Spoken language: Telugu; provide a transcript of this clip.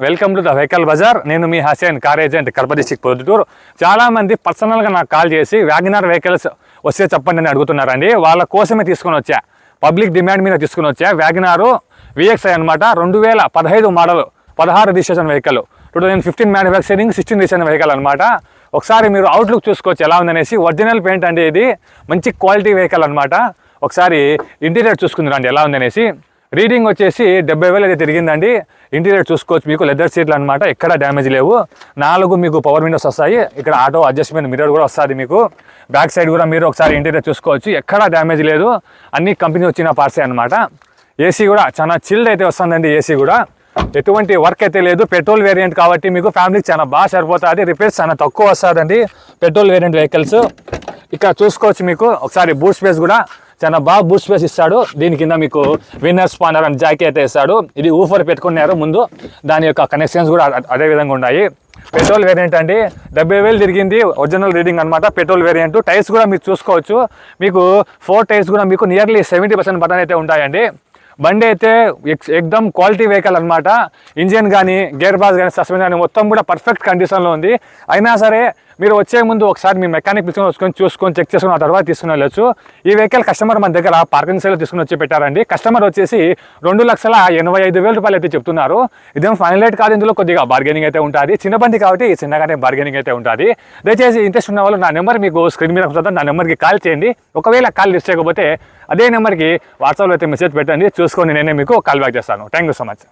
Welcome to the vehicle bazaar. నేను మీ Hasen, car agent, Kadapa district Proddatur. చాలామంది పర్సనల్గా నాకు కాల్ చేసి వ్యాగనార్ వెహికల్స్ వస్తే చెప్పండి అని అడుగుతున్నారండి. వాళ్ళ కోసమే తీసుకొని వచ్చా, పబ్లిక్ డిమాండ్ మీద తీసుకొని వచ్చా. వ్యాగనారు VXi అనమాట, 2015 model, 16 registration vehicle, 2015 manufacturing, 16 registration vehicle అనమాట. ఒకసారి మీరు అవుట్లుక్ చూసుకోవచ్చు ఎలా ఉందనేసి. ఒరిజినల్ పెయింట్ అండి, ఇది మంచి క్వాలిటీ వెహికల్ అనమాట. ఒకసారి ఇంటీరియర్ చూసుకుందండి ఎలా ఉందనేసి. రీడింగ్ వచ్చేసి 70,000 అయితే తిరిగిందండి. ఇంటీరియర్ చూసుకోవచ్చు, మీకు లెదర్ సీట్లు అనమాట, ఎక్కడ డ్యామేజ్ లేవు. 4 మీకు పవర్ విండోస్ వస్తాయి. ఇక్కడ ఆటో అడ్జస్ట్మెంట్ మిర్రర్ కూడా వస్తుంది మీకు. బ్యాక్ సైడ్ కూడా మీరు ఒకసారి ఇంటీరియర్ చూసుకోవచ్చు, ఎక్కడ డ్యామేజ్ లేదు. అన్ని కంపెనీ వచ్చిన పార్ట్సే అనమాట. ఏసీ కూడా చాలా చిల్డ్ అయితే వస్తుందండి. ఏసీ కూడా ఎటువంటి వర్క్ అయితే లేదు. పెట్రోల్ వేరియంట్ కాబట్టి మీకు ఫ్యామిలీకి చాలా బాగా సరిపోతుంది. రిపేర్స్ చాలా తక్కువ వస్తుందండి పెట్రోల్ వేరియంట్ వెహికల్స్. ఇక్కడ చూసుకోవచ్చు, మీకు ఒకసారి బూట్ స్పేస్ కూడా చాలా బాగా బూట్ స్పేస్ ఇస్తాడు. దీని కింద మీకు విన్నర్ స్పానర్ అని జాకీ అయితే ఇస్తాడు. ఇది ఊఫర్ పెట్టుకున్నారు ముందు, దాని యొక్క కనెక్షన్స్ కూడా అదే విధంగా ఉన్నాయి. పెట్రోల్ వేరియంట్ అండి, 70,000 తిరిగింది. ఒరిజినల్ రీడింగ్ అనమాట, పెట్రోల్ వేరియంట్. టైర్స్ కూడా మీరు చూసుకోవచ్చు, మీకు 4 టైర్స్ కూడా మీకు నియర్లీ 70% బటన్ అయితే ఉంటాయండి. బండి అయితే ఎక్దమ్ క్వాలిటీ వెహికల్ అనమాట. ఇంజిన్ కానీ, గేర్ బాక్స్ కానీ, సస్పెన్షన్ కానీ మొత్తం కూడా పర్ఫెక్ట్ కండిషన్లో ఉంది. అయినా సరే మీరు వచ్చే ముందు ఒకసారి మీ మెకానిక్ తీసుకొని చూసుకొని చెక్ చేసుకుని ఆ తర్వాత తీసుకుని వెళ్ళొచ్చు. ఈ వెహికల్ కస్టమర్ మన దగ్గర పార్కింగ్ సైడ్లో తీసుకుని వచ్చి పెట్టారండి. కస్టమర్ వచ్చేసి 2,85,000 రూపాయలు అయితే చెప్తున్నారు. ఇదేం ఫైనల్ రేట్ కాదు, ఇందులో కొద్దిగా బార్గెనింగ్ అయితే ఉంటుంది. చిన్న బండి కాబట్టి చిన్నగానే బార్గెనింగ్ అయితే ఉంటుంది. దయచేసి ఇంట్రెస్ట్ ఉన్న వాళ్ళు నా నెంబర్ మీకు స్క్రీన్ మీద వస్తుంది, నా నెంబర్కి కాల్ చేయండి. ఒకవేళ కాల్ లిస్ట్ చేయకపోతే అదే నెంబర్కి వాట్సాప్లో అయితే మెసేజ్ పెట్టండి, చూసుకొని నేనే మీకు కాల్ బ్యాక్ చేస్తాను. Thank you so much.